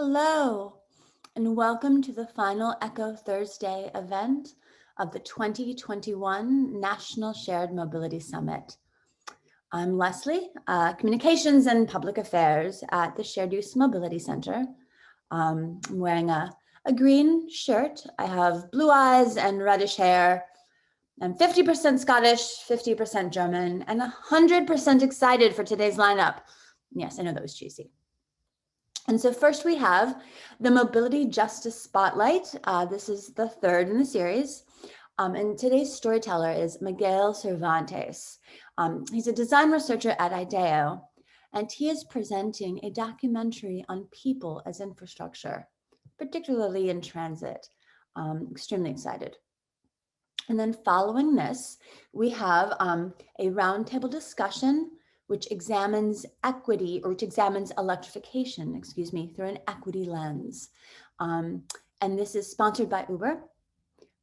Hello, and welcome to the final Echo Thursday event of the 2021 National Shared Mobility Summit. I'm Leslie, Communications and Public Affairs at the Shared Use Mobility Center. I'm wearing a green shirt. I have blue eyes and reddish hair. I'm 50% Scottish, 50% German, and 100% excited for today's lineup. Yes, I know that was cheesy. And so first we have the Mobility Justice Spotlight. This is the third in the series. And today's storyteller is Miguel Cervantes. He's a design researcher at IDEO, and he is presenting a documentary on people as infrastructure, particularly in transit. Extremely excited. And then following this, we have a roundtable discussion which examines electrification, through an equity lens. And this is sponsored by Uber.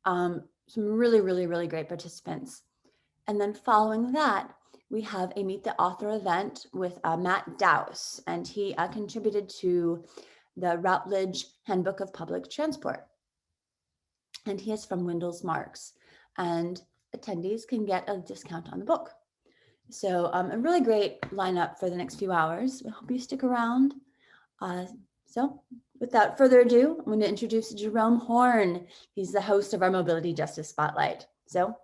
Some really great participants. And then following that, we have a Meet the Author event with Matt Dowse, and he contributed to the Routledge Handbook of Public Transport. And he is from Windles Marks, and attendees can get a discount on the book. So a really great lineup for the next few hours. I hope you stick around. So without further ado, I'm going to introduce Jerome Horne. He's the host of our Mobility Justice Spotlight. So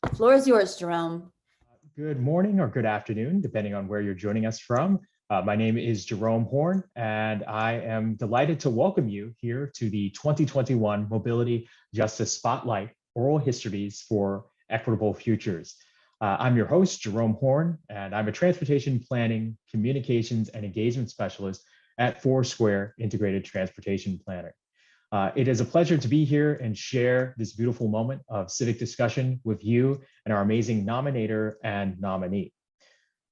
the floor is yours, Jerome. Good morning or good afternoon, depending on where you're joining us from. My name is Jerome Horne, and I am delighted to welcome you here to the 2021 Mobility Justice Spotlight Oral Histories for Equitable Futures. I'm your host, Jerome Horne, and I'm a transportation planning, communications, and engagement specialist at Foursquare Integrated Transportation Planner. It is a pleasure to be here and share this beautiful moment of civic discussion with you and our amazing nominator and nominee.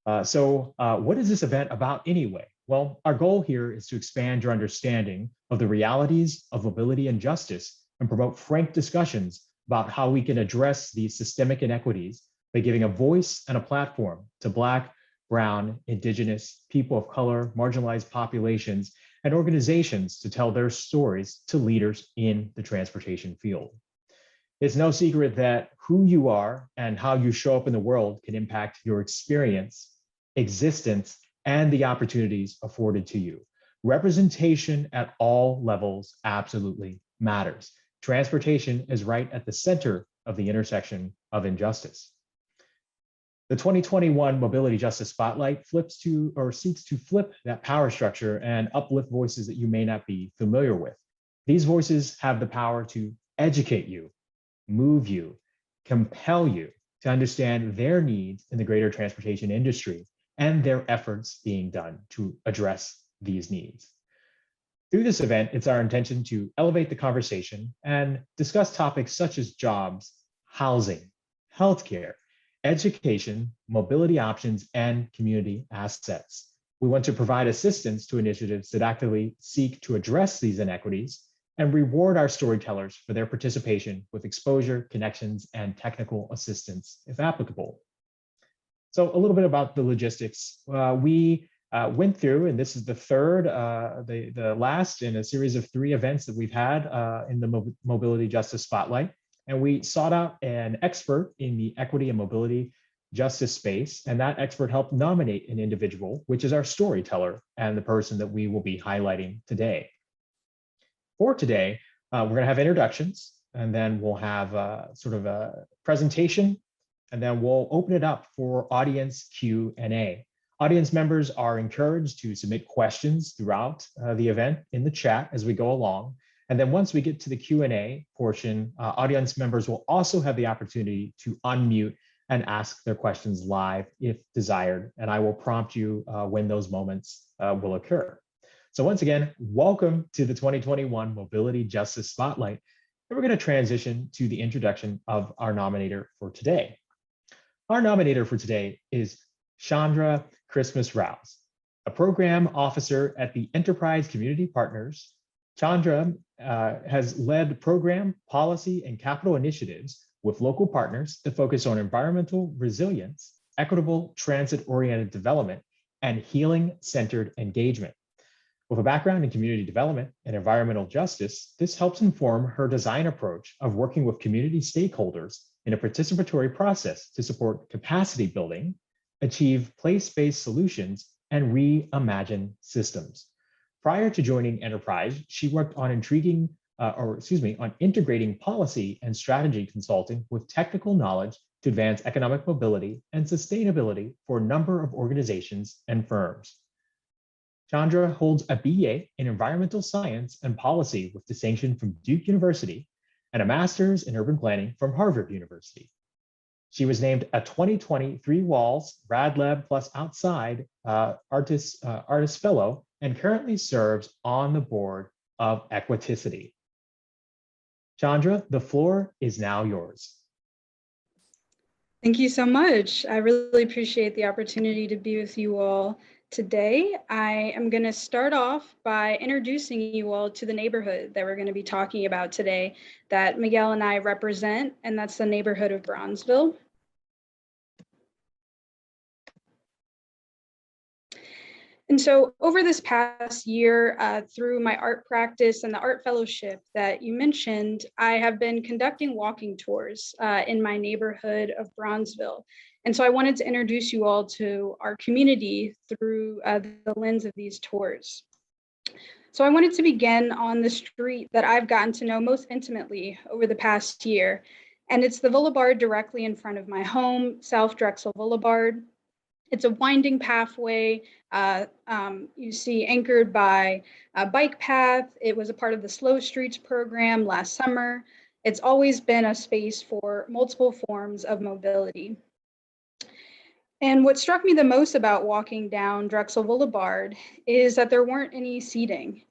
What is this event about anyway? Well, our goal here is to expand your understanding of the realities of mobility and justice and promote frank discussions about how we can address these systemic inequities by giving a voice and a platform to Black, Brown, Indigenous, people of color, marginalized populations, and organizations to tell their stories to leaders in the transportation field. It's no secret that who you are and how you show up in the world can impact your experience, existence, and the opportunities afforded to you. Representation at all levels absolutely matters. Transportation is right at the center of the intersection of injustice. The 2021 Mobility Justice Spotlight seeks to flip that power structure and uplift voices that you may not be familiar with. These voices have the power to educate you, move you, compel you to understand their needs in the greater transportation industry and their efforts being done to address these needs. Through this event, it's our intention to elevate the conversation and discuss topics such as jobs, housing, healthcare, education, mobility options, and community assets. We want to provide assistance to initiatives that actively seek to address these inequities and reward our storytellers for their participation with exposure, connections, and technical assistance if applicable. So a little bit about the logistics. We went through, and this is the third, the last in a series of 3 events that we've had in the Mobility Justice Spotlight. And we sought out an expert in the equity and mobility justice space, and that expert helped nominate an individual, which is our storyteller and the person that we will be highlighting today. For today, we're going to have introductions, and then we'll have sort of a presentation, and then we'll open it up for audience Q&A. Audience members are encouraged to submit questions throughout the event in the chat as we go along. And then once we get to the Q&A portion, audience members will also have the opportunity to unmute and ask their questions live if desired. And I will prompt you when those moments will occur. So once again, welcome to the 2021 Mobility Justice Spotlight. And we're going to transition to the introduction of our nominator for today. Our nominator for today is Chandra Christmas-Rouse, a program officer at the Enterprise Community Partners. Chandra has led program, policy, and capital initiatives with local partners that focus on environmental resilience, equitable transit-oriented development, and healing-centered engagement. With a background in community development and environmental justice, this helps inform her design approach of working with community stakeholders in a participatory process to support capacity building, achieve place-based solutions, and reimagine systems. Prior to joining Enterprise, she worked on on integrating policy and strategy consulting with technical knowledge to advance economic mobility and sustainability for a number of organizations and firms. Chandra holds a BA in Environmental Science and Policy with distinction from Duke University and a master's in urban planning from Harvard University. She was named a 2020 Three Walls Rad Lab Plus Outside Artist Fellow and currently serves on the board of Equiticity. Chandra, the floor is now yours. Thank you so much. I really appreciate the opportunity to be with you all today. I am going to start off by introducing you all to the neighborhood that we're going to be talking about today that Miguel and I represent, and that's the neighborhood of Bronzeville. And so over this past year, through my art practice and the art fellowship that you mentioned, I have been conducting walking tours in my neighborhood of Bronzeville. And so I wanted to introduce you all to our community through the lens of these tours. So I wanted to begin on the street that I've gotten to know most intimately over the past year. And it's the boulevard directly in front of my home, South Drexel Boulevard. It's a winding pathway, you see anchored by a bike path. It was a part of the Slow Streets program last summer. It's always been a space for multiple forms of mobility. And what struck me the most about walking down Drexel Boulevard is that there weren't any seating.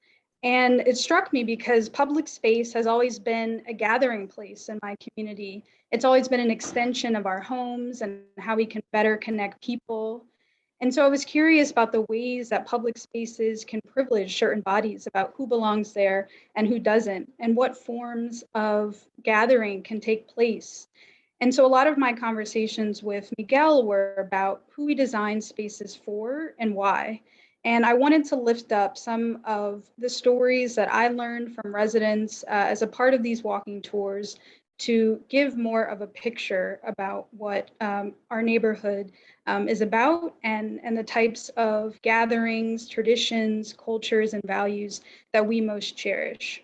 And it struck me because public space has always been a gathering place in my community. It's always been an extension of our homes and how we can better connect people. And so I was curious about the ways that public spaces can privilege certain bodies about who belongs there and who doesn't, and what forms of gathering can take place. And so a lot of my conversations with Miguel were about who we design spaces for and why. And I wanted to lift up some of the stories that I learned from residents as a part of these walking tours to give more of a picture about what our neighborhood is about and the types of gatherings, traditions, cultures, and values that we most cherish.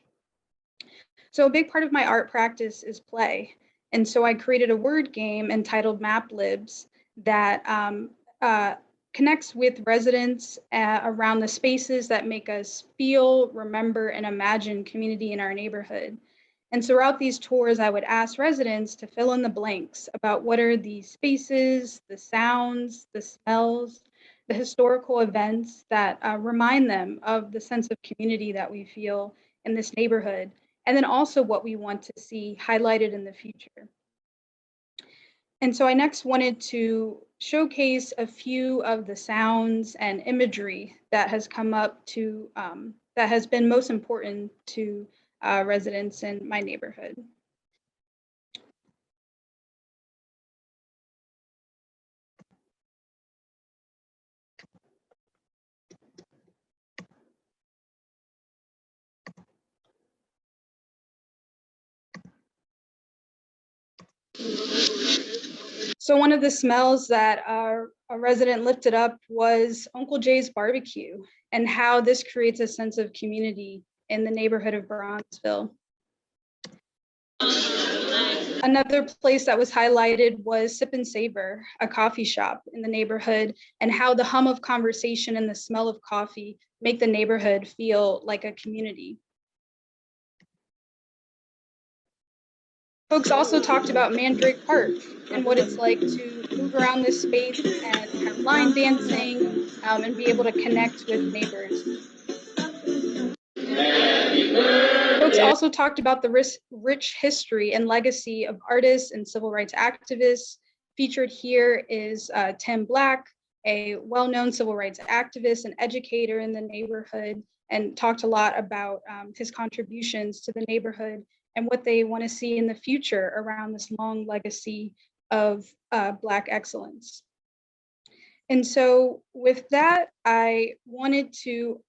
So a big part of my art practice is play. And so I created a word game entitled Map Libs that connects with residents around the spaces that make us feel, remember, and imagine community in our neighborhood. And throughout these tours, I would ask residents to fill in the blanks about what are the spaces, the sounds, the smells, the historical events that remind them of the sense of community that we feel in this neighborhood, and then also what we want to see highlighted in the future. And so I next wanted to showcase a few of the sounds and imagery that has come up to, that has been most important to residents in my neighborhood. So one of the smells that a resident lifted up was Uncle Jay's barbecue and how this creates a sense of community in the neighborhood of Bronzeville. Another place that was highlighted was Sip and Savor, a coffee shop in the neighborhood, and how the hum of conversation and the smell of coffee make the neighborhood feel like a community. Folks also talked about Mandrake Park and what it's like to move around this space and have line dancing and be able to connect with neighbors. Folks also talked about the rich history and legacy of artists and civil rights activists. Featured here is Tim Black, a well-known civil rights activist and educator in the neighborhood, and talked a lot about his contributions to the neighborhood and what they want to see in the future around this long legacy of Black excellence. And so with that, I wanted to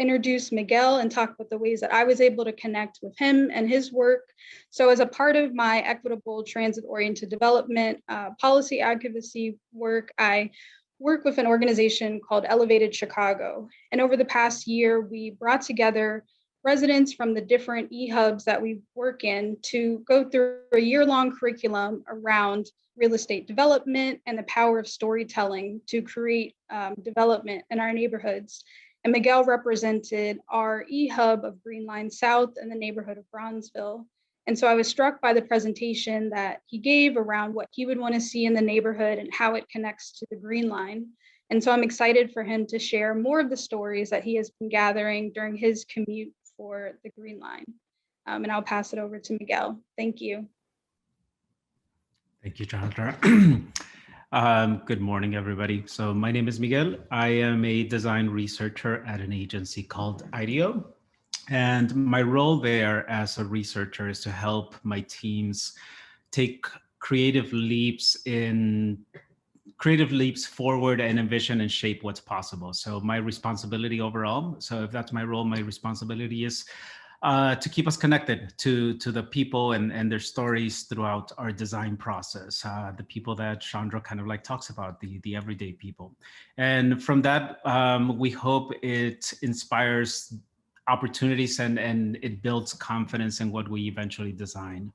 introduce Miguel and talk about the ways that I was able to connect with him and his work. So as a part of my equitable transit-oriented development policy advocacy work, I work with an organization called Elevated Chicago. And over the past year, we brought together residents from the different e-hubs that we work in to go through a year-long curriculum around real estate development and the power of storytelling to create development in our neighborhoods. And Miguel represented our e-hub of Green Line South in the neighborhood of Bronzeville. And so I was struck by the presentation that he gave around what he would want to see in the neighborhood and how it connects to the Green Line. And so I'm excited for him to share more of the stories that he has been gathering during his commute for the Green Line. And I'll pass it over to Miguel. Thank you. Thank you, Chandra. Good morning, everybody. So my name is Miguel. I am a design researcher at an agency called IDEO. And my role there as a researcher is to help my teams take creative leaps forward and envision and shape what's possible. So my responsibility overall, so if that's my role, my responsibility is to keep us connected to the people and their stories throughout our design process, the people that Chandra kind of like talks about, the everyday people. And from that, we hope it inspires opportunities and it builds confidence in what we eventually design.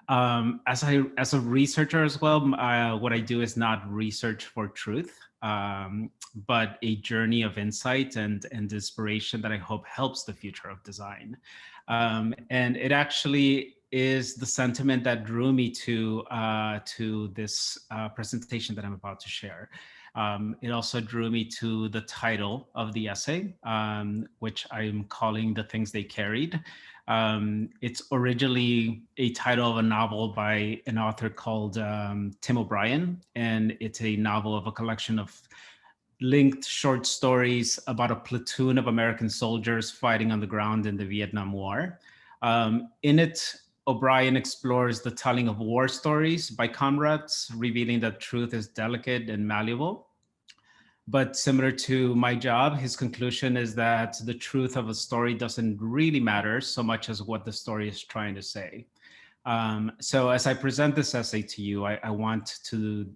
As a researcher as well, what I do is not research for truth, but a journey of insight and inspiration that I hope helps the future of design. And it actually is the sentiment that drew me to this presentation that I'm about to share. It also drew me to the title of the essay, which I'm calling The Things They Carried. It's originally a title of a novel by an author called Tim O'Brien, and it's a novel of a collection of linked short stories about a platoon of American soldiers fighting on the ground in the Vietnam War. In it, O'Brien explores the telling of war stories by comrades, revealing that truth is delicate and malleable. But similar to my job, his conclusion is that the truth of a story doesn't really matter so much as what the story is trying to say. So as I present this essay to you, I want to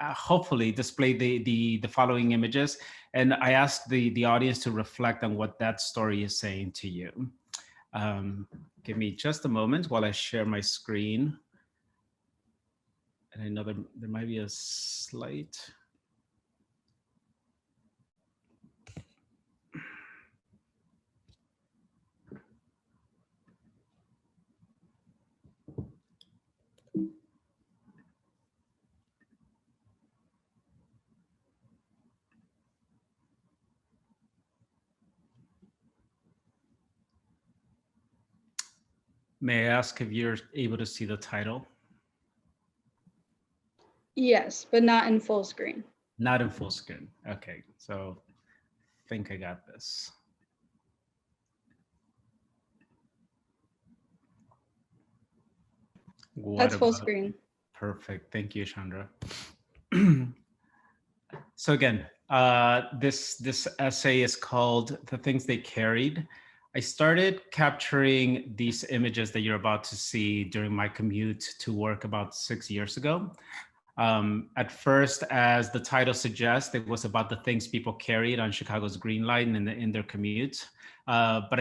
hopefully display the following images. And I ask the audience to reflect on what that story is saying to you. Give me just a moment while I share my screen. And I know there might be a slight. May I ask if you're able to see the title? Yes, but not in full screen. Not in full screen. Okay, so I think I got this. That's full screen. Perfect. Thank you, Chandra. So again, this essay is called The Things They Carried. I started capturing these images that you're about to see during my commute to work about 6 years ago. At first, as the title suggests, it was about the things people carried on Chicago's Green Line in their commute. But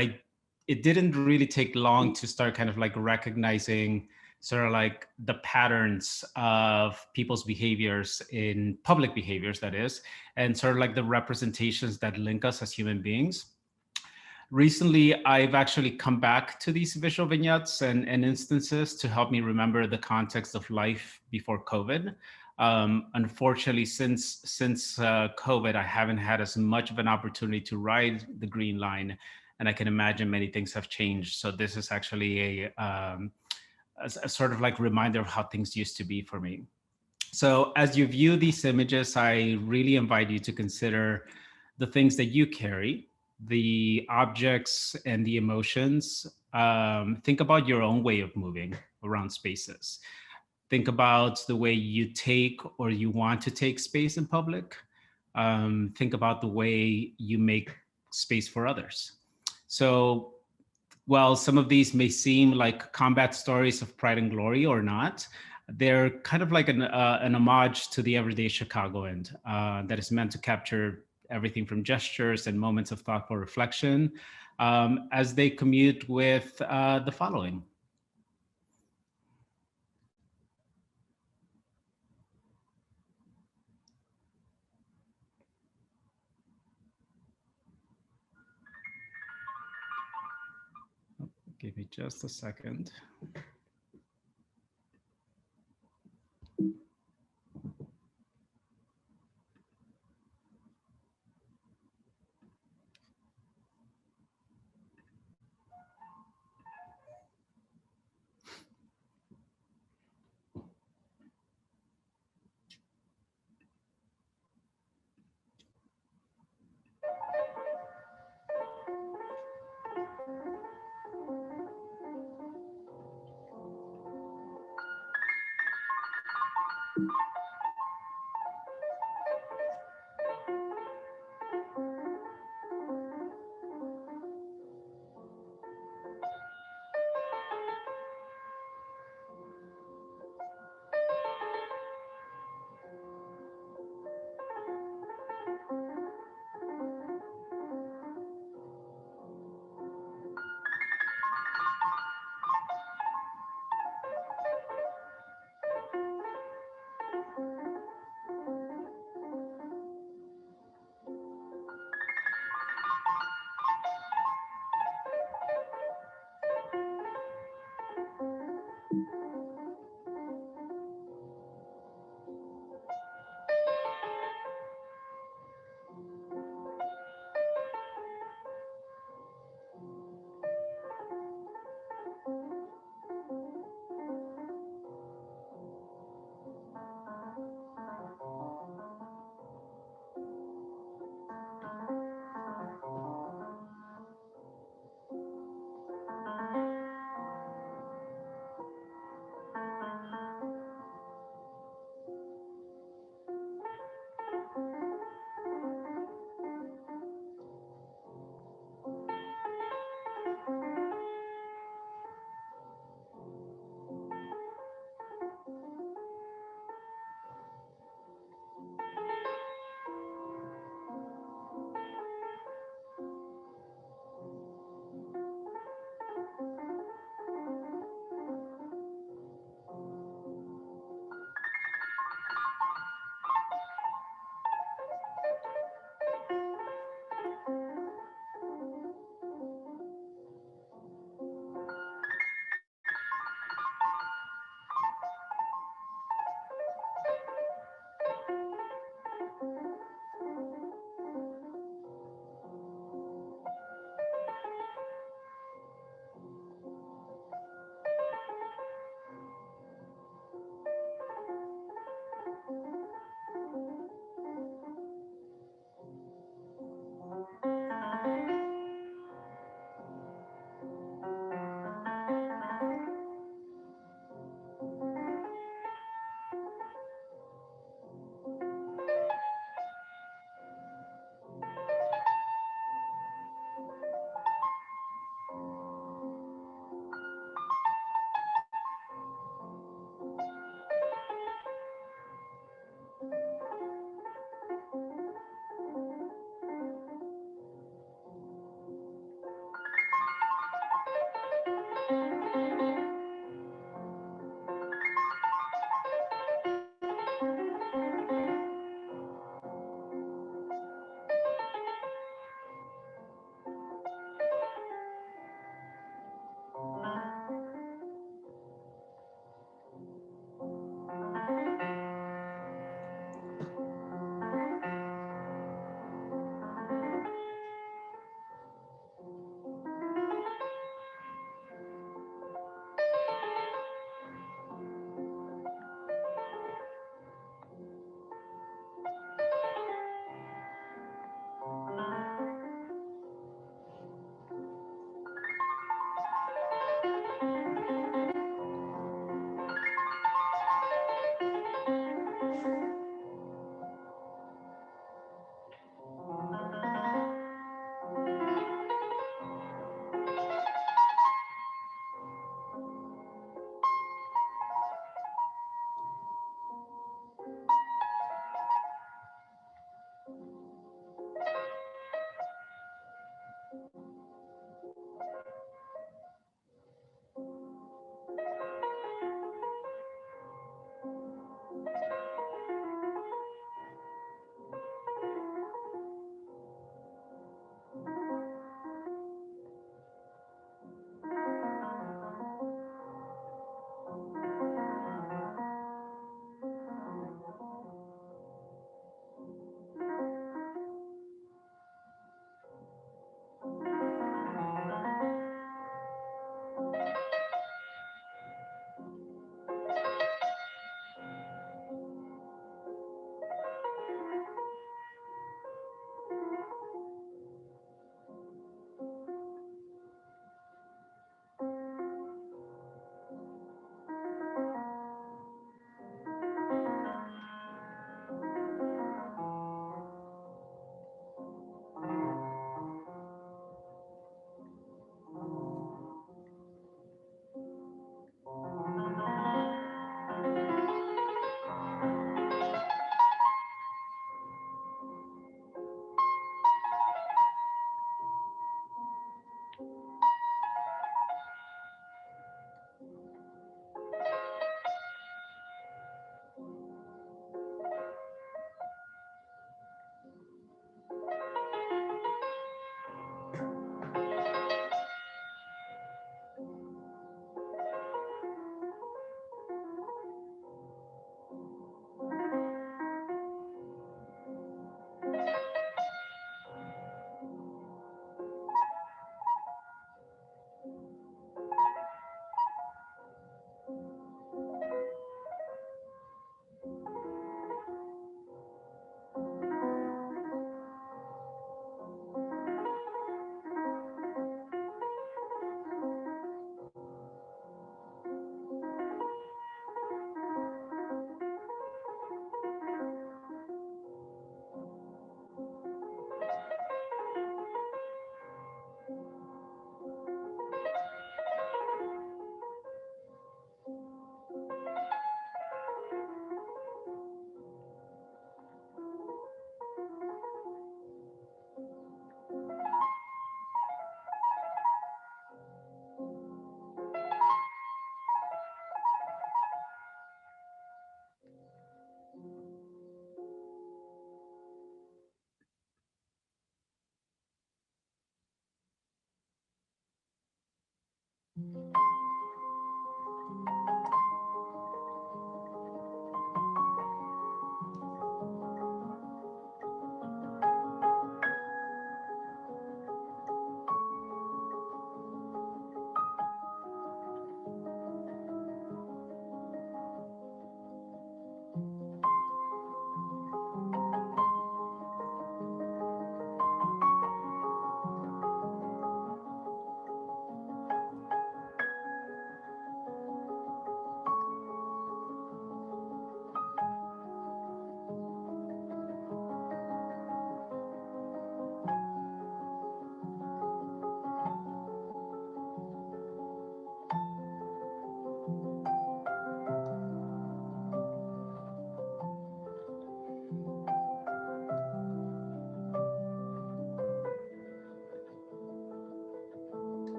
it didn't really take long to start kind of like recognizing sort of like the patterns of people's behaviors in public behaviors, that is, and sort of like the representations that link us as human beings. Recently, I've actually come back to these visual vignettes and instances to help me remember the context of life before COVID. Unfortunately, since COVID, I haven't had as much of an opportunity to ride the Green Line, and I can imagine many things have changed. So this is actually a sort of like reminder of how things used to be for me. So as you view these images, I really invite you to consider the things that you carry, the objects and the emotions. Think about your own way of moving around spaces. Think about the way you take or you want to take space in public. Think about the way you make space for others. So while some of these may seem like combat stories of pride and glory or not, they're kind of like an homage to the everyday Chicagoan that is meant to capture everything from gestures and moments of thoughtful reflection as they commute with the following. Give me just a second.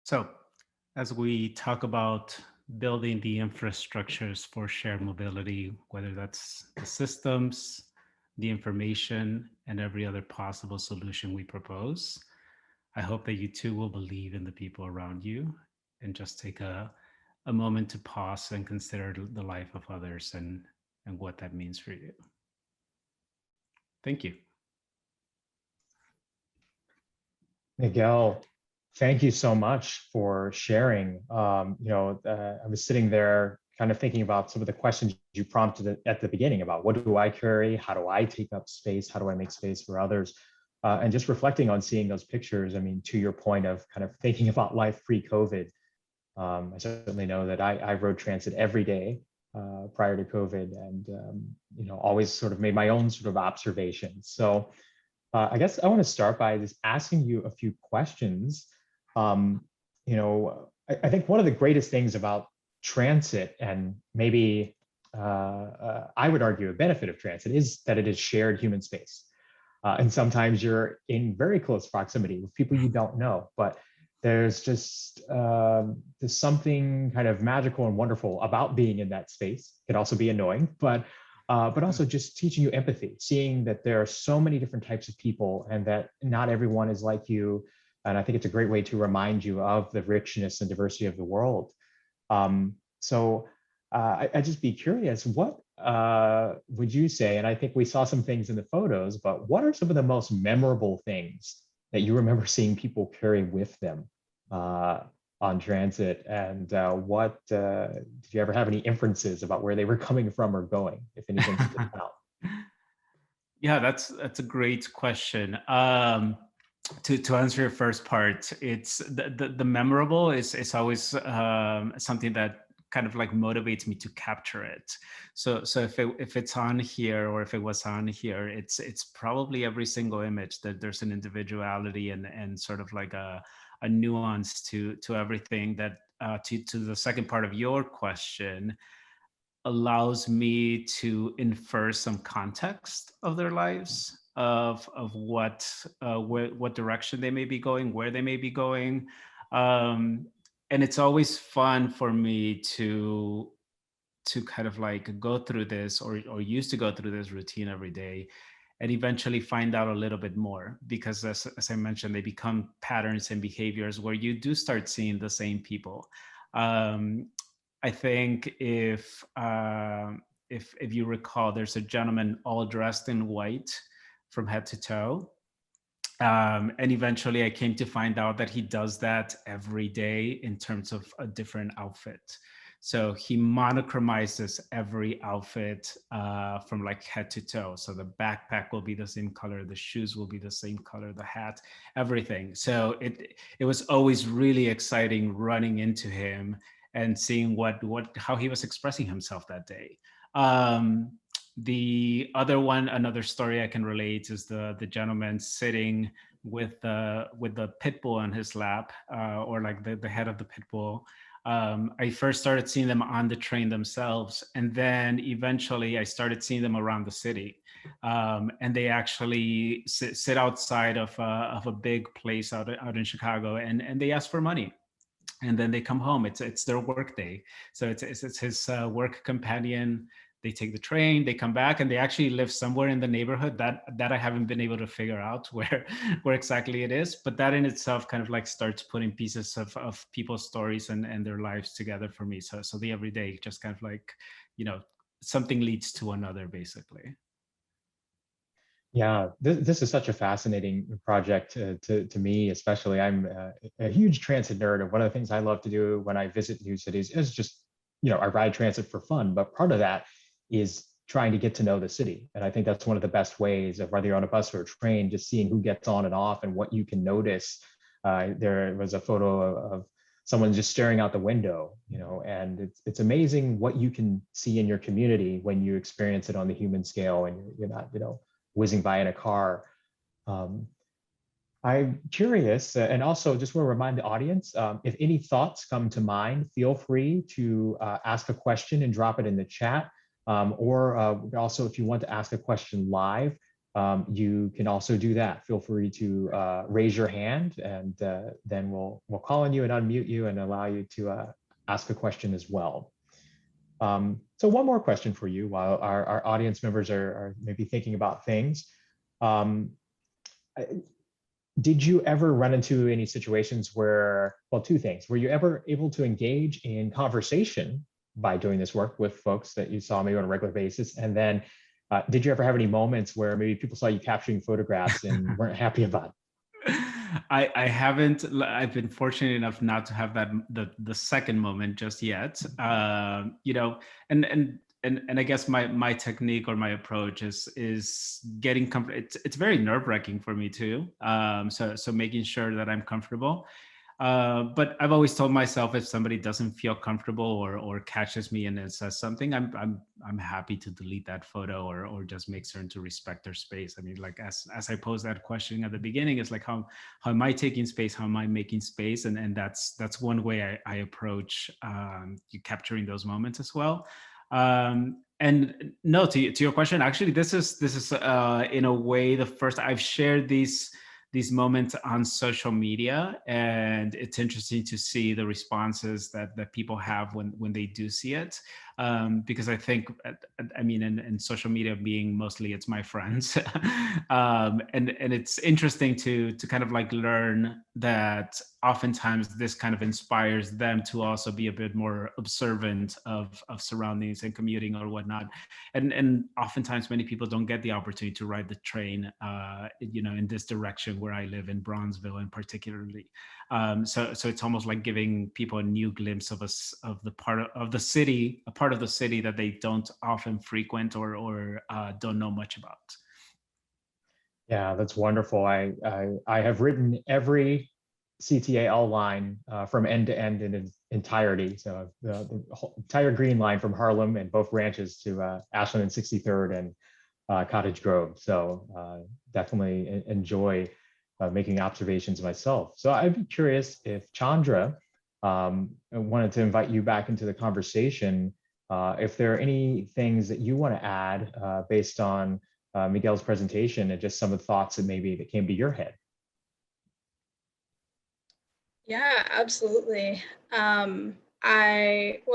So as we talk about building the infrastructures for shared mobility, whether that's the systems, the information, and every other possible solution we propose, I hope that you too will believe in the people around you and just take a moment to pause and consider the life of others and what that means for you. Thank you. Miguel, thank you so much for sharing. I was sitting there kind of thinking about some of the questions you prompted at the beginning about what do I carry? How do I take up space? How do I make space for others? And just reflecting on seeing those pictures, I mean, to your point of kind of thinking about life pre-COVID, I certainly know that I rode transit every day prior to COVID and, always sort of made my own sort of observations. So I guess I want to start by just asking you a few questions. I think one of the greatest things about transit, and maybe I would argue a benefit of transit, is that it is shared human space. And sometimes you're in very close proximity with people you don't know, but there's just there's something kind of magical and wonderful about being in that space. It can also be annoying, but also just teaching you empathy, seeing that there are so many different types of people and that not everyone is like you. And I think it's a great way to remind you of the richness and diversity of the world. I'd just be curious, what would you say, and I think we saw some things in the photos, but what are some of the most memorable things that you remember seeing people carry with them on transit, and did you ever have any inferences about where they were coming from or going, if anything stood out? Yeah, that's a great question. To answer your first part, it's the memorable is always something that kind of like motivates me to capture it. So if it's on here, or if it was on here, it's probably every single image that there's an individuality and sort of like a nuance to everything that to the second part of your question allows me to infer some context of their lives, of what direction they may be going, where they may be going, and it's always fun for me to kind of like go through this, or used to go through this routine every day, and eventually find out a little bit more, because as I mentioned, they become patterns and behaviors where you do start seeing the same people. I think if you recall, there's a gentleman all dressed in white from head to toe. And eventually I came to find out that he does that every day in terms of a different outfit. So he monochromizes every outfit from like head to toe. So the backpack will be the same color, the shoes will be the same color, the hat, everything. So it was always really exciting running into him and seeing how he was expressing himself that day. The other one, another story I can relate, is the gentleman sitting with the pit bull on his lap, or like the head of the pit bull. I first started seeing them on the train themselves, and then eventually I started seeing them around the city. And they actually sit outside of a big place out in Chicago, and they ask for money. And then they come home. It's their work day, so it's his work companion. They take the train, they come back, and they actually live somewhere in the neighborhood that I haven't been able to figure out where exactly it is. But that in itself kind of like starts putting pieces of people's stories and their lives together for me. So the everyday just kind of like, something leads to another, basically. Yeah, this is such a fascinating project to me, especially. I'm a huge transit nerd, and one of the things I love to do when I visit new cities is just, I ride transit for fun, but part of that is trying to get to know the city. And I think that's one of the best ways of, whether you're on a bus or a train, just seeing who gets on and off and what you can notice. There was a photo of someone just staring out the window, and it's amazing what you can see in your community when you experience it on the human scale and you're not, whizzing by in a car. I'm curious, and also just want to remind the audience, if any thoughts come to mind, feel free to ask a question and drop it in the chat. Or also, if you want to ask a question live, you can also do that. Feel free to raise your hand, and then we'll call on you and unmute you and allow you to ask a question as well. So one more question for you while our audience members are maybe thinking about things. Did you ever run into any situations where, well, two things, were you ever able to engage in conversation by doing this work with folks that you saw maybe on a regular basis? And then did you ever have any moments where maybe people saw you capturing photographs and weren't happy about it? I haven't. I've been fortunate enough not to have that the second moment just yet. You know, and I guess my technique or my approach is getting comfortable. It's very nerve-wracking for me too. So making sure that I'm comfortable. But I've always told myself, if somebody doesn't feel comfortable or catches me and it says something, I'm happy to delete that photo or just make certain to respect their space. I mean, like as I posed that question at the beginning, it's like how am I taking space? How am I making space? And that's one way I approach capturing those moments as well. And no, to your question, actually, this is in a way the first I've shared these moments on social media, and it's interesting to see the responses that people have when they do see it, because I think, I mean, in social media being mostly it's my friends, and it's interesting to kind of like learn that oftentimes this kind of inspires them to also be a bit more observant of surroundings and commuting or whatnot, and oftentimes many people don't get the opportunity to ride the train, you know, in this direction where I live in Bronzeville, and particularly, so it's almost like giving people a new glimpse of the part of the city, a part of the city that they don't often frequent or don't know much about. Yeah, that's wonderful. I have written every CTAL line from end to end in its entirety. So the whole entire green line from Harlem and both branches to Ashland and 63rd and Cottage Grove. So definitely enjoy making observations myself. So I'd be curious if Chandra, I wanted to invite you back into the conversation. If there are any things that you want to add based on Miguel's presentation and just some of the thoughts that came to your head. Yeah, absolutely.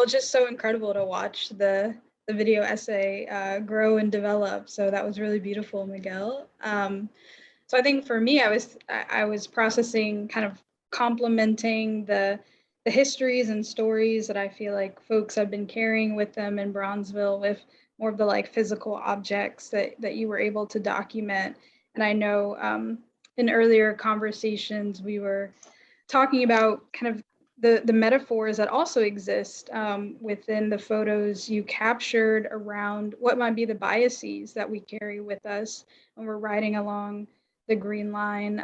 Just so incredible to watch the video essay grow and develop. So that was really beautiful, Miguel. So I think for me, I was processing, kind of complementing the histories and stories that I feel like folks have been carrying with them in Bronzeville, with more of the like physical objects that you were able to document. And I know in earlier conversations we were talking about kind of the metaphors that also exist within the photos you captured around what might be the biases that we carry with us when we're riding along the green line.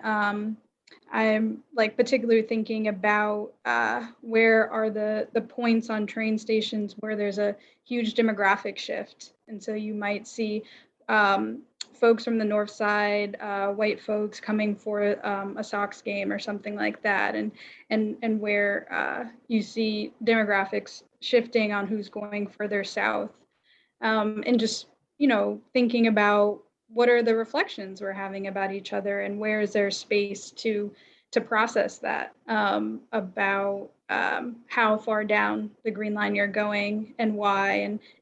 I'm like particularly thinking about where are the points on train stations where there's a huge demographic shift. And so you might see folks from the north side, white folks coming for a Sox game or something like that, and where you see demographics shifting on who's going further south, and just, you know, thinking about what are the reflections we're having about each other, and where is there space to process that about how far down the green line you're going and why,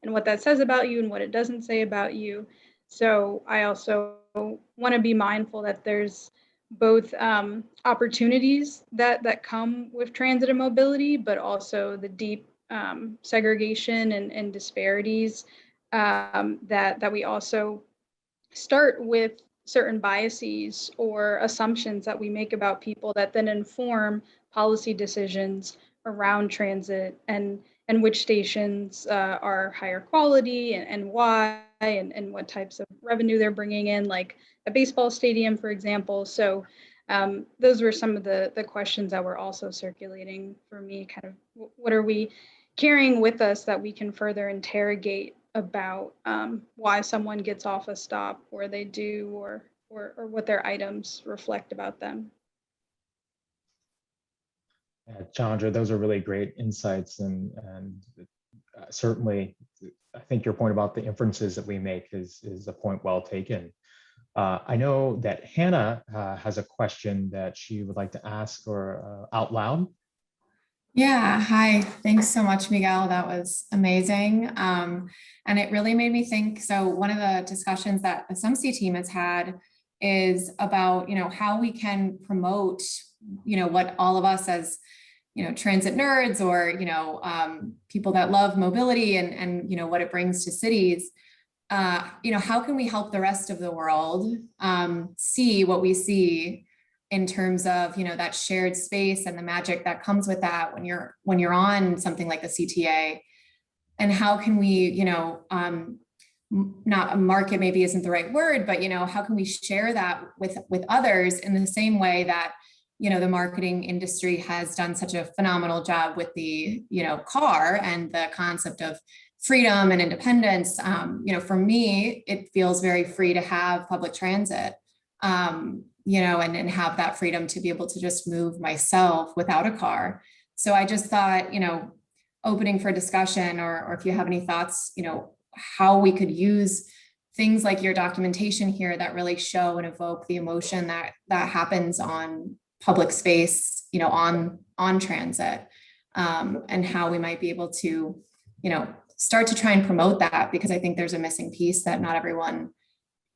and what that says about you and what it doesn't say about you. So I also want to be mindful that there's both opportunities that come with transit and mobility, but also the deep segregation and disparities that we also start with certain biases or assumptions that we make about people that then inform policy decisions around transit and which stations are higher quality and why, and what types of revenue they're bringing in, like a baseball stadium, for example. So those were some of the questions that were also circulating for me, kind of what are we carrying with us that we can further interrogate about why someone gets off a stop where they do, or what their items reflect about them. Yeah, Chandra, those are really great insights, and certainly, I think your point about the inferences that we make is a point well taken. I know that Hannah has a question that she would like to ask or out loud. Yeah, hi. Thanks so much, Miguel. That was amazing. And it really made me think. So one of the discussions that the SumC team has had is about, how we can promote, what all of us as, transit nerds or, people that love mobility and what it brings to cities. How can we help the rest of the world see what we see in terms of that shared space and the magic that comes with that when you're on something like the CTA, and how can we not market maybe isn't the right word, but how can we share that with others in the same way that the marketing industry has done such a phenomenal job with the car and the concept of freedom and independence. For me, it feels very free to have public transit. And have that freedom to be able to just move myself without a car. So I just thought, opening for discussion, or if you have any thoughts, how we could use things like your documentation here that really show and evoke the emotion that happens on public space, on transit, and how we might be able to, start to try and promote that, because I think there's a missing piece that not everyone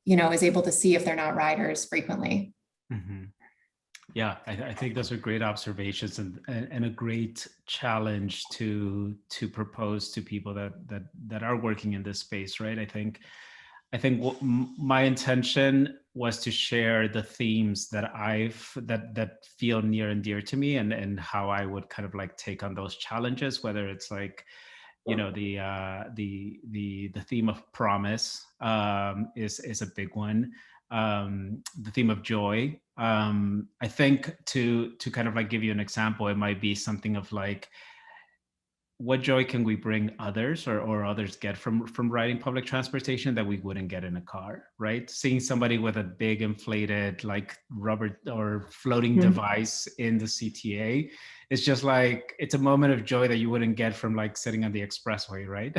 is able to see if they're not riders frequently. Mm-hmm. Yeah, I think those are great observations and a great challenge to propose to people that are working in this space, right? I think my intention was to share the themes that that feel near and dear to me, and how I would kind of like take on those challenges, whether it's like the theme of promise is a big one. The theme of joy. I think to kind of like give you an example, it might be something of like, what joy can we bring others or others get from riding public transportation that we wouldn't get in a car, right? Seeing somebody with a big inflated like rubber or floating device in the CTA, it's just like, it's a moment of joy that you wouldn't get from like sitting on the expressway, right?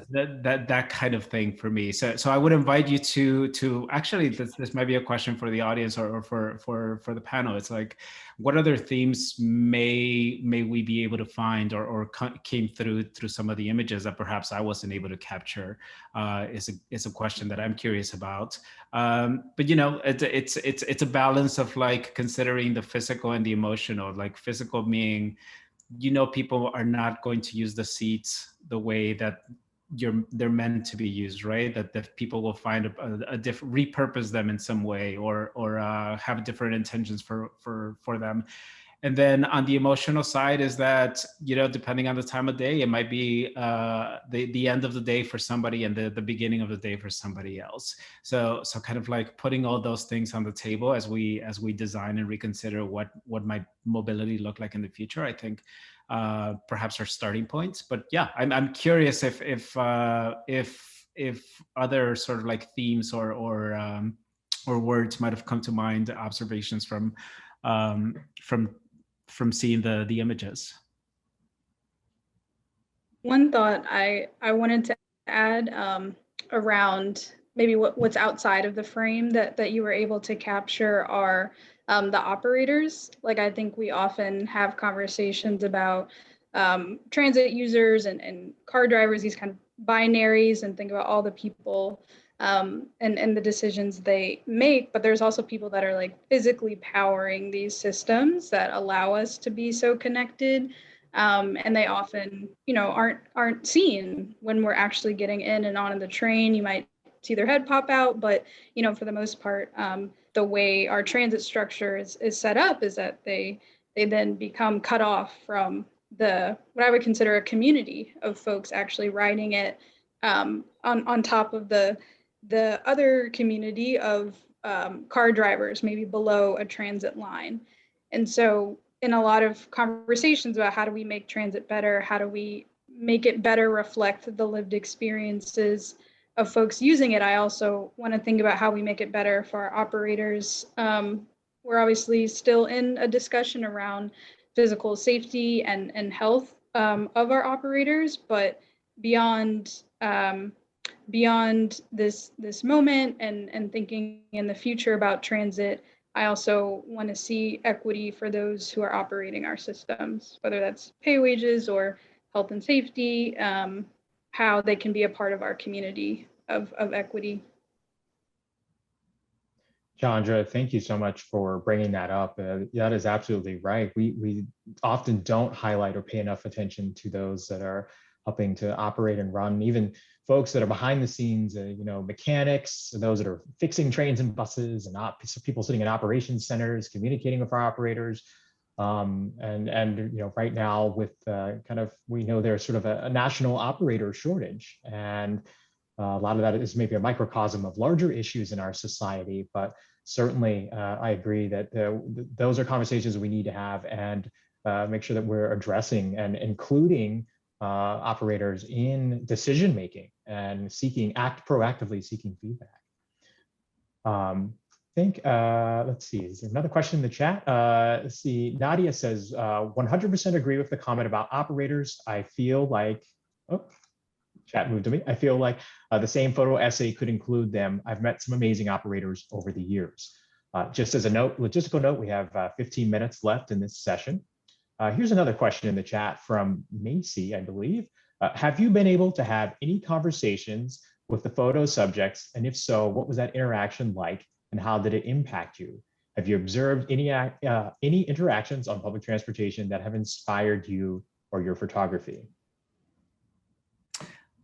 That kind of thing for me. So I would invite you to actually, this might be a question for the audience or for the panel. It's like, what other themes may we be able to find or came through some of the images that perhaps I wasn't able to capture? Is a question that I'm curious about. But it's a balance of like considering the physical and the emotional. Like physical meaning, people are not going to use the seats the way that they're meant to be used, right? That people will find a different, repurpose them in some way, or have different intentions for them. And then on the emotional side is that, depending on the time of day, it might be the end of the day for somebody and the beginning of the day for somebody else. So kind of like putting all those things on the table as we design and reconsider what might mobility look like in the future, I think perhaps our starting points. But yeah, I'm curious if other sort of like themes or words might have come to mind, observations from seeing the images. One thought I wanted to add around maybe what's outside of the frame that you were able to capture are the operators. Like, I think we often have conversations about transit users and car drivers, these kind of binaries, and think about all the people and the decisions they make. But there's also people that are like physically powering these systems that allow us to be so connected. And they often, aren't seen when we're actually getting in and on the train. You might see their head pop out, but, for the most part, the way our transit structure is set up is that they then become cut off from what I would consider a community of folks actually riding it on top of the other community of car drivers, maybe below a transit line. And so in a lot of conversations about how do we make transit better, how do we make it better reflect the lived experiences of folks using it, I also want to think about how we make it better for our operators. We're obviously still in a discussion around physical safety and health of our operators, but beyond beyond this moment and thinking in the future about transit, I also want to see equity for those who are operating our systems, whether that's pay wages or health and safety, how they can be a part of our community of equity. Chandra, thank you so much for bringing that up. That is absolutely right. We often don't highlight or pay enough attention to those that are helping to operate and run, even folks that are behind the scenes, mechanics, those that are fixing trains and buses, and people sitting in operations centers, communicating with our operators. Right now with we know there's sort of a national operator shortage, and a lot of that is maybe a microcosm of larger issues in our society, but certainly I agree that those are conversations we need to have, and make sure that we're addressing and including operators in decision making and proactively seeking feedback. Let's see, is there another question in the chat? Let's see, Nadia says, 100% agree with the comment about operators. I feel like, chat moved to me. I feel like the same photo essay could include them. I've met some amazing operators over the years. Just as a logistical note, we have 15 minutes left in this session. Here's another question in the chat from Macy, I believe. Have you been able to have any conversations with the photo subjects? And if so, what was that interaction like, and how did it impact you? Have you observed any interactions on public transportation that have inspired you or your photography?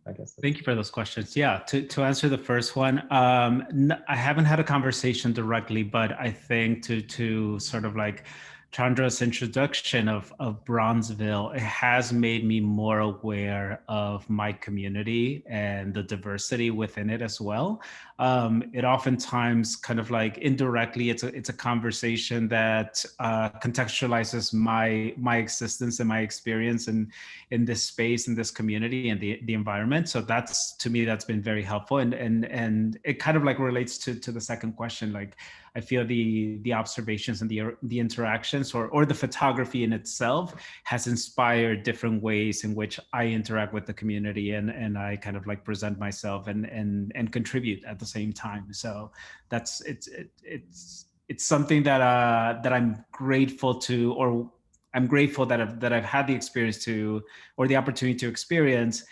I guess. Thank you for those questions. Yeah, to answer the first one, I haven't had a conversation directly, but I think to sort of like Chandra's introduction of Bronzeville, it has made me more aware of my community and the diversity within it as well. It oftentimes kind of like indirectly, it's a conversation that contextualizes my existence and my experience in this space, in this community, and the environment. So to me, that's been very helpful. And it kind of like relates to the second question. Like, I feel the observations and the interactions or the photography in itself has inspired different ways in which I interact with the community and I kind of like present myself and contribute at the same time. So it's something that I'm grateful to, or I'm grateful that I've had the experience to, or the opportunity to experience,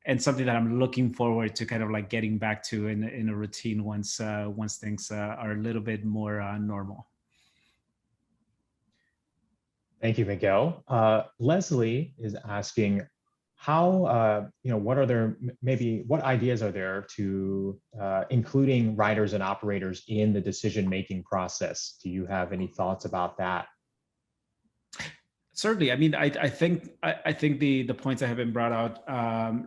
and something that I'm looking forward to kind of like getting back to in a routine once things are a little bit more normal. Thank you, Miguel. Leslie is asking, how, what ideas are there to including riders and operators in the decision-making process? Do you have any thoughts about that? Certainly. I mean, I think the points that have been brought out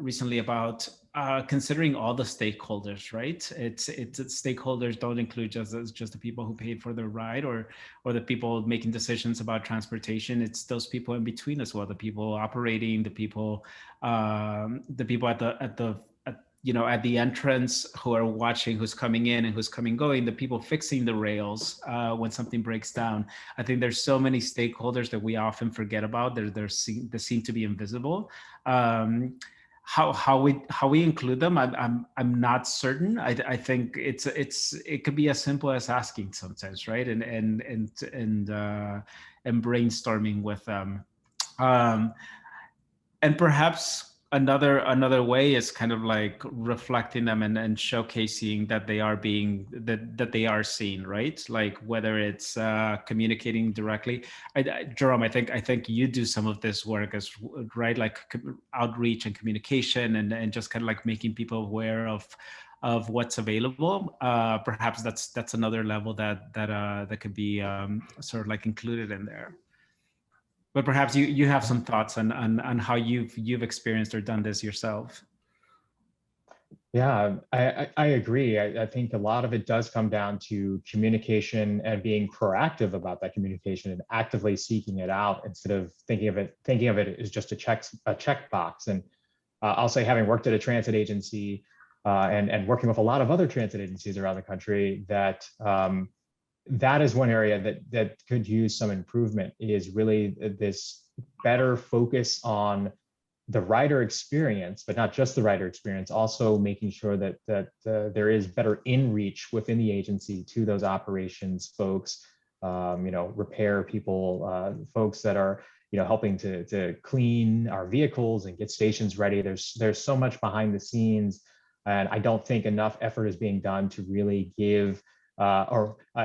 recently about considering all the stakeholders, right? It's stakeholders don't include just the people who paid for the ride or the people making decisions about transportation. It's those people in between as well, the people operating, the people at the entrance who are watching who's coming in and who's going, the people fixing the rails when something breaks down. I think there's so many stakeholders that we often forget about. They seem to be invisible. How we include them, I'm not certain. I think it could be as simple as asking sometimes, right? And brainstorming with them. And perhaps another way is kind of like reflecting them and showcasing that they are that they are seen, right? Like whether it's communicating directly. Jerome, I think you do some of this work as right, like outreach and communication and just kind of like making people aware of what's available. Perhaps that's another level that could be sort of like included in there. But perhaps you have some thoughts on how you've experienced or done this yourself. Yeah, I agree. I think a lot of it does come down to communication and being proactive about that communication and actively seeking it out instead of thinking of it as just a checkbox. And I'll say, having worked at a transit agency and working with a lot of other transit agencies around the country, that that is one area that could use some improvement, is really this better focus on the writer experience, but not just the writer experience, also making sure that there is better in reach within the agency to those operations folks, repair people, folks that are helping to clean our vehicles and get stations ready. There's so much behind the scenes, and I don't think enough effort is being done to really give.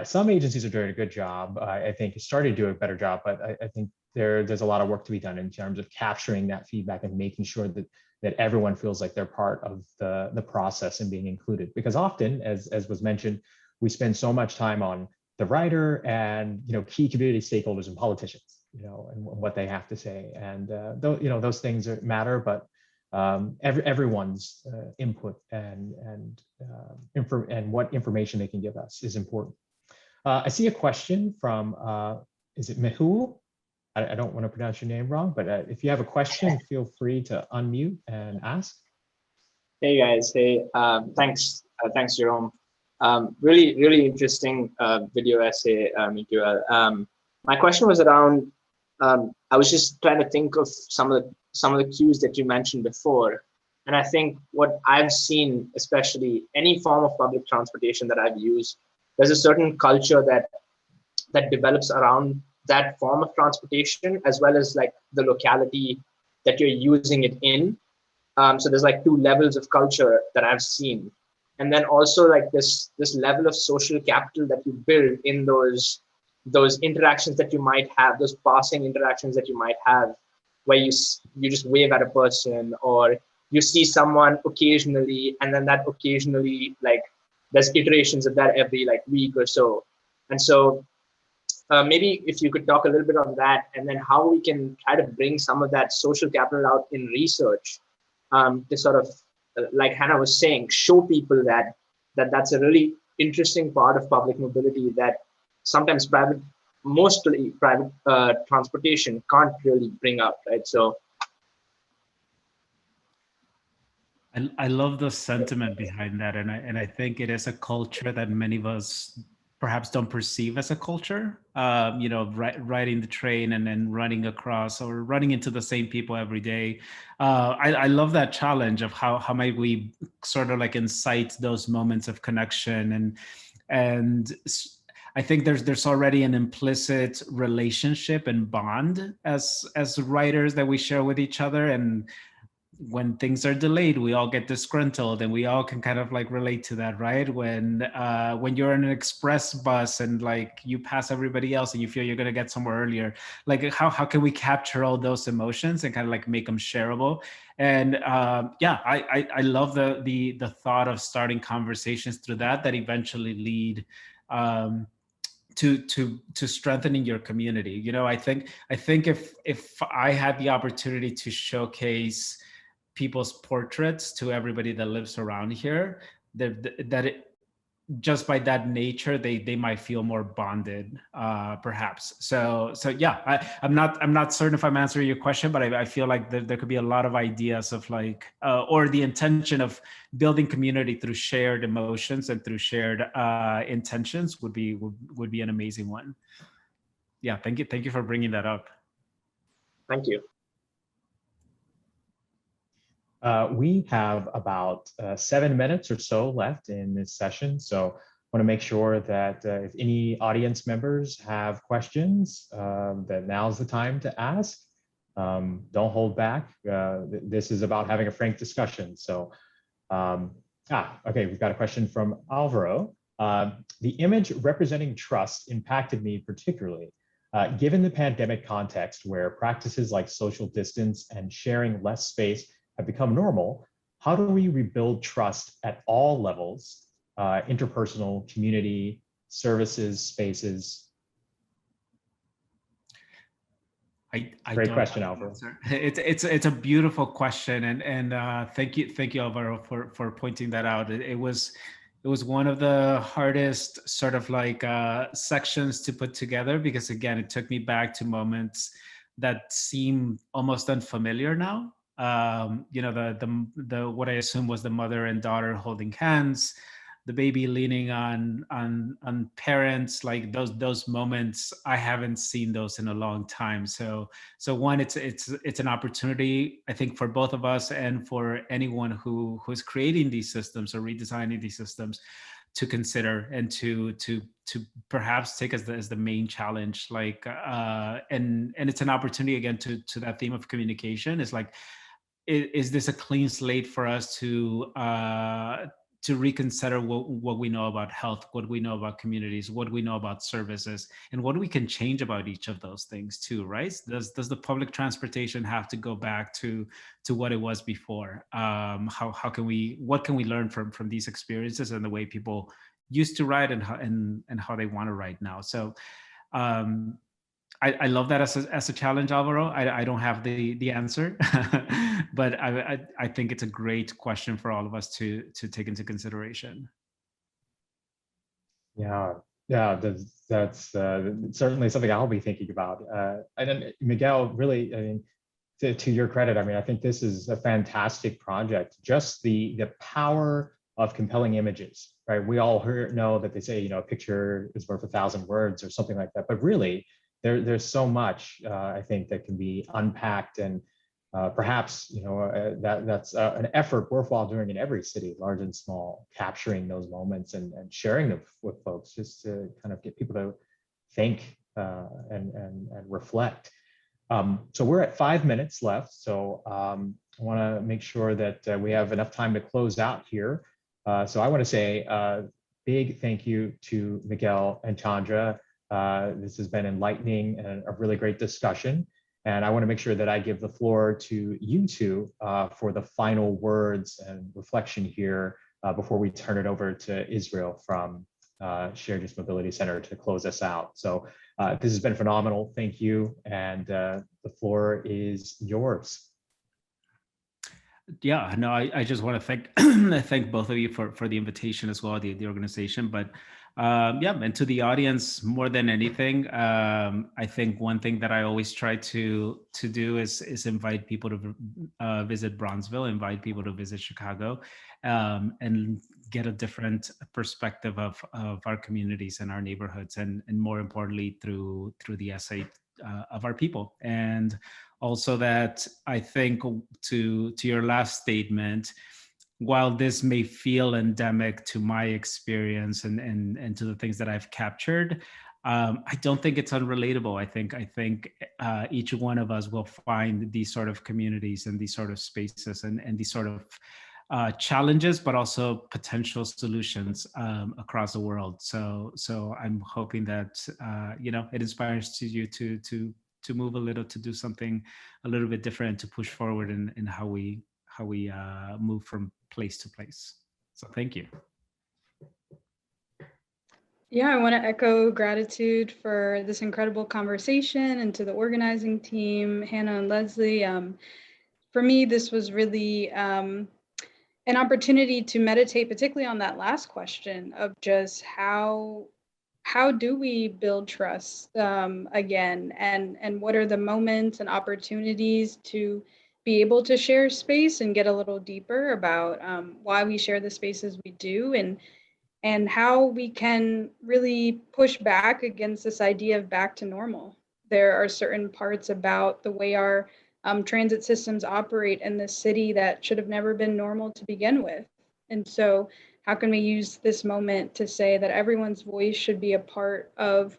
Some agencies are doing a good job. I think starting to do a better job, but I think there's a lot of work to be done in terms of capturing that feedback and making sure that everyone feels like they're part of the process and being included. Because often, as was mentioned, we spend so much time on the writer and key community stakeholders and politicians, and what they have to say. And those things matter, but everyone's input and what information they can give us is important. I see a question from, is it Mehul? I don't want to pronounce your name wrong, but if you have a question, feel free to unmute and ask. Hey guys, hey, thanks Jerome. Really interesting video essay, Miguel. My question was around, I was just trying to think of some of the cues that you mentioned before. And I think what I've seen, especially any form of public transportation that I've used, there's a certain culture that develops around that form of transportation, as well as like the locality that you're using it in. So there's like two levels of culture that I've seen. And then also like this level of social capital that you build in those interactions that you might have, those passing interactions that you might have, where you just wave at a person, or you see someone occasionally, and then that occasionally, like there's iterations of that every like week or so. And so maybe if you could talk a little bit on that, and then how we can try to bring some of that social capital out in research to sort of, like Hannah was saying, show people that's a really interesting part of public mobility that sometimes mostly private transportation can't really bring up, right? So I love the sentiment behind that, and I think it is a culture that many of us perhaps don't perceive as a culture. Riding the train and then running across or running into the same people every day. I love that challenge of how might we sort of like incite those moments of connection, and I think there's already an implicit relationship and bond as writers that we share with each other. And when things are delayed, we all get disgruntled, and we all can kind of like relate to that, right? When you're in an express bus and like you pass everybody else and you feel you're gonna get somewhere earlier, like how can we capture all those emotions and kind of like make them shareable? And I love the thought of starting conversations through that eventually lead to strengthening your community. I think if I had the opportunity to showcase people's portraits to everybody that lives around here, just by that nature, they might feel more bonded, perhaps. So yeah, I'm not certain if I'm answering your question, but I feel like there could be a lot of ideas of like, or the intention of building community through shared emotions and through shared intentions would be an amazing one. Yeah, thank you for bringing that up. Thank you. We have about 7 minutes or so left in this session. So I want to make sure that if any audience members have questions, that now's the time to ask. Don't hold back. This is about having a frank discussion. So, okay, we've got a question from Alvaro. The image representing trust impacted me particularly. Given the pandemic context where practices like social distance and sharing less space have become normal, how do we rebuild trust at all levels, interpersonal, community, services, spaces? Great question, Alvaro. It's a beautiful question, and thank you, Alvaro, for pointing that out. It was one of the hardest sort of like sections to put together, because again, it took me back to moments that seem almost unfamiliar now. The what I assume was the mother and daughter holding hands, the baby leaning on parents, like those moments, I haven't seen those in a long time. So one, it's an opportunity, I think, for both of us and for anyone who's creating these systems or redesigning these systems to consider and to perhaps take as the main challenge. Like and it's an opportunity again to that theme of communication. Is like, is this a clean slate for us to reconsider what we know about health, what we know about communities, what we know about services, and what we can change about each of those things too, right? Does the public transportation have to go back to what it was before? What can we learn from these experiences and the way people used to ride and how they want to ride now? So I love that as a challenge, Alvaro. I don't have the answer, but I think it's a great question for all of us to take into consideration. Yeah, that's certainly something I'll be thinking about. And then Miguel, really, I mean, to your credit, I mean, I think this is a fantastic project. Just the power of compelling images, right? We all know that they say, a picture is worth 1,000 words or something like that, but really, there's so much I think that can be unpacked, and perhaps that's an effort worthwhile doing in every city, large and small, capturing those moments and sharing them with folks, just to kind of get people to think and reflect. So we're at 5 minutes left, so I want to make sure that we have enough time to close out here. So I want to say a big thank you to Miguel and Chandra. This has been enlightening and a really great discussion. And I want to make sure that I give the floor to you two for the final words and reflection here before we turn it over to Israel from Shared Use Mobility Center to close us out. So this has been phenomenal. Thank you. And the floor is yours. Yeah, no, I just want to thank thank both of you for the invitation as well, the organization. But yeah, and to the audience, more than anything, I think one thing that I always try to do is invite people to visit Bronzeville, invite people to visit Chicago, and get a different perspective of our communities and our neighborhoods, and more importantly, through the essay of our people. And also that I think to your last statement, while this may feel endemic to my experience and to the things that I've captured, I don't think it's unrelatable. I think each one of us will find these sort of communities and these sort of spaces and these sort of challenges, but also potential solutions across the world. So I'm hoping that it inspires you to move a little, to do something a little bit different, to push forward in how we move from place to place. So thank you. Yeah, I want to echo gratitude for this incredible conversation, and to the organizing team, Hannah and Leslie. For me, this was really an opportunity to meditate, particularly on that last question of just how do we build trust again, and what are the moments and opportunities to be able to share space and get a little deeper about why we share the spaces we do, and how we can really push back against this idea of back to normal. There are certain parts about the way our transit systems operate in this city that should have never been normal to begin with. And so how can we use this moment to say that everyone's voice should be a part of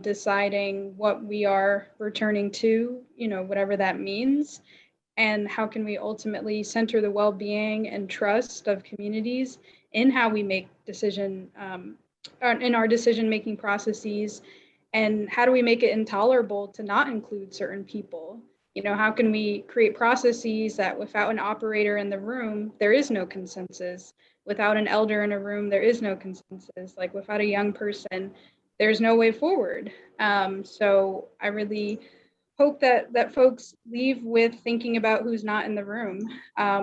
deciding what we are returning to, whatever that means? And how can we ultimately center the well-being and trust of communities in how we make in our decision-making processes? And how do we make it intolerable to not include certain people? How can we create processes that without an operator in the room, there is no consensus? Without an elder in a room, there is no consensus. Like without a young person, there's no way forward. So I really hope that folks leave with thinking about who's not in the room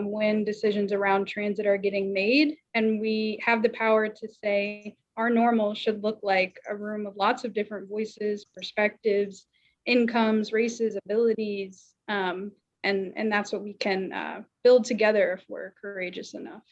when decisions around transit are getting made, and we have the power to say our normal should look like a room of lots of different voices, perspectives, incomes, races, abilities, and that's what we can build together if we're courageous enough.